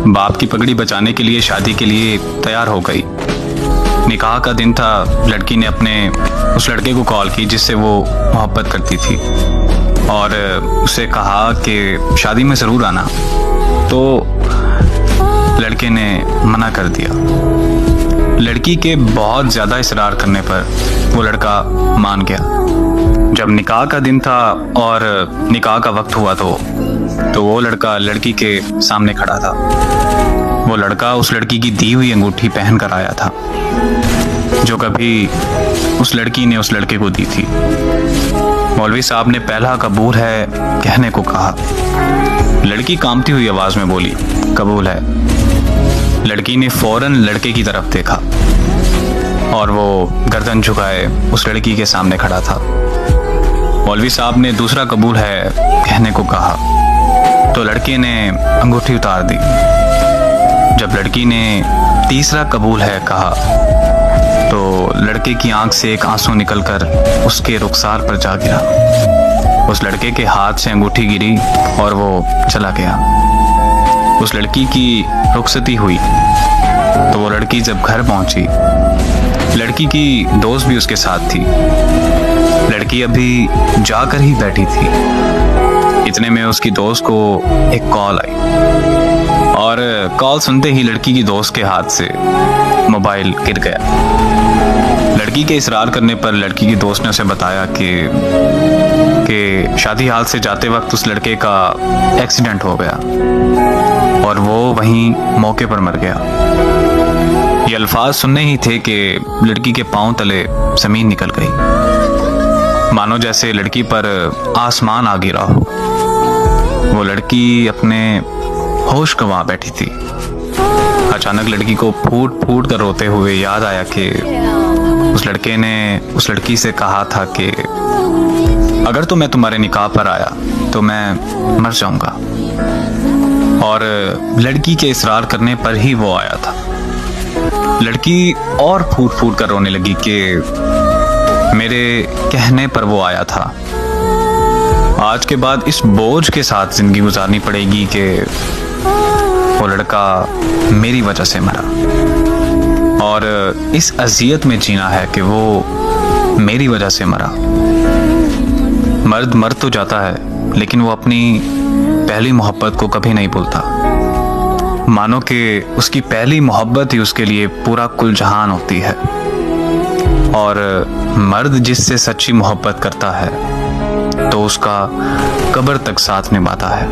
बाप की पगड़ी बचाने के लिए शादी के लिए तैयार हो गई। निकाह का दिन था। लड़की ने अपने उस लड़के को कॉल की जिससे वो मोहब्बत करती थी और उसे कहा कि शादी में ज़रूर आना। तो लड़के ने मना कर दिया। लड़की के बहुत ज़्यादा इसरार करने पर वो लड़का मान गया। जब निकाह का दिन था और निकाह का वक्त हुआ तो वो लड़का लड़की के सामने खड़ा था। वो लड़का उस लड़की की दी हुई अंगूठी पहन कर आया था जो कभी उस लड़की ने उस लड़के को दी थी। मौलवी साहब ने पहला कबूल है कहने को कहा। लड़की कांपती हुई आवाज में बोली, कबूल है। लड़की ने फौरन लड़के की तरफ देखा और वो गर्दन झुकाए उस लड़की के सामने खड़ा था। मौलवी साहब ने दूसरा कबूल है कहने को कहा तो लड़के ने अंगूठी उतार दी। जब लड़की ने तीसरा कबूल है कहा तो लड़के की आंख से एक आंसू निकलकर उसके रुखसार पर जा गिरा। उस लड़के के हाथ से अंगूठी गिरी और वो चला गया। उस लड़की की रुखसती हुई तो वो लड़की जब घर पहुंची, लड़की की दोस्त भी उसके साथ थी। लड़की अभी जाकर ही बैठी थी। इतने में उसकी दोस्त को एक कॉल आई और कॉल सुनते ही लड़की की दोस्त के हाथ से मोबाइल गिर गया। लड़की के इसरार करने पर लड़की की दोस्त ने उसे बताया कि शादी हाल से जाते वक्त उस लड़के का एक्सीडेंट हो गया और वो वहीं मौके पर मर गया। ये अल्फाज सुनने ही थे कि लड़की के पांव तले जमीन निकल गई, मानो जैसे लड़की पर आसमान आ गिरा हो। वो लड़की अपने होश गंवा बैठी थी। अचानक लड़की को फूट फूट कर रोते हुए याद आया कि उस लड़के ने उस लड़की से कहा था कि अगर तो मैं तुम्हारे निकाह पर आया तो मैं मर जाऊंगा, और लड़की के इसरार करने पर ही वो आया था। लड़की और फूट फूट कर रोने लगी कि मेरे कहने पर वो आया था। आज के बाद इस बोझ के साथ जिंदगी गुजारनी पड़ेगी कि वो लड़का मेरी वजह से मरा, और इस अजियत में जीना है कि वो मेरी वजह से मरा। मर्द मर तो जाता है लेकिन वो अपनी पहली मोहब्बत को कभी नहीं भूलता। मानो कि उसकी पहली मोहब्बत ही उसके लिए पूरा कुल जहान होती है, और मर्द जिससे सच्ची मोहब्बत करता है तो उसका कब्र तक साथ निभाता है।